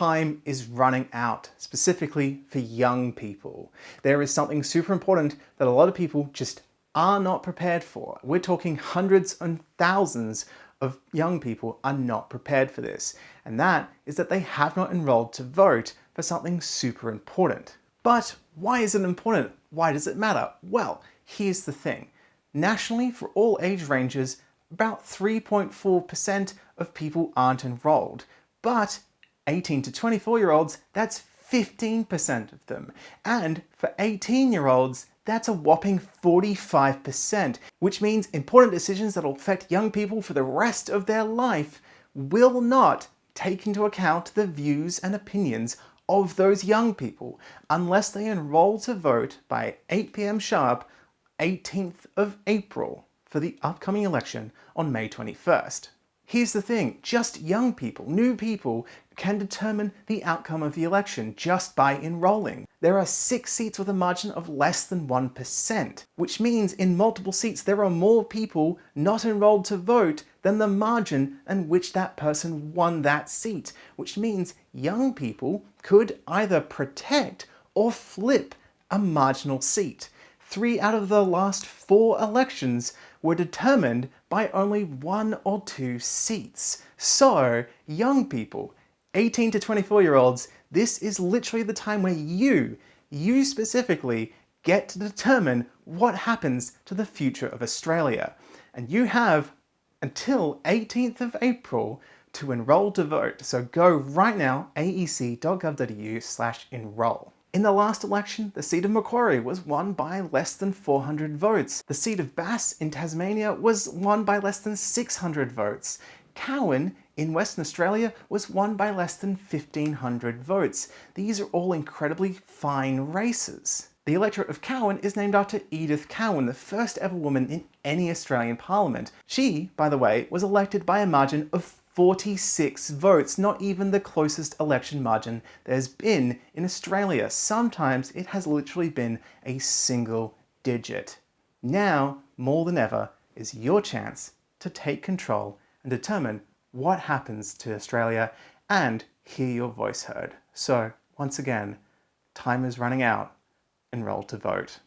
time is running out, specifically for young people. There is something super important that a lot of people just are not prepared for. We're talking hundreds and thousands of young people are not prepared for this, and that is that they have not enrolled to vote for something super important. But why is it important? Why does it matter? Well, here's the thing. Nationally, for all age ranges, about 3.4% of people aren't enrolled, but 18 to 24-year-olds, that's 15% of them. And for 18-year-olds, that's a whopping 45%, which means important decisions that will affect young people for the rest of their life will not take into account the views and opinions of those young people unless they enroll to vote by 8 p.m. sharp, 18th of April for the upcoming election on May 21st. Here's the thing, just young people, new people, can determine the outcome of the election just by enrolling. There are 6 seats with a margin of less than 1%, which means in multiple seats there are more people not enrolled to vote than the margin in which that person won that seat, which means young people could either protect or flip a marginal seat. 3 out of the last 4 elections were determined by only 1 or 2 seats. So, young people, 18 to 24-year-olds, this is literally the time where you specifically, get to determine what happens to the future of Australia. And you have until 18th of April to enrol to vote. So go right now, aec.gov.au/enrol. In the last election, the seat of Macquarie was won by less than 400 votes. The seat of Bass in Tasmania was won by less than 600 votes. Cowan in Western Australia was won by less than 1,500 votes. These are all incredibly fine races. The electorate of Cowan is named after Edith Cowan, the first ever woman in any Australian parliament. She, by the way, was elected by a margin of 46 votes, not even the closest election margin there's been in Australia. Sometimes it has literally been a single digit. Now, more than ever, is your chance to take control and determine what happens to Australia and hear your voice heard. So, once again, time is running out. Enroll to vote.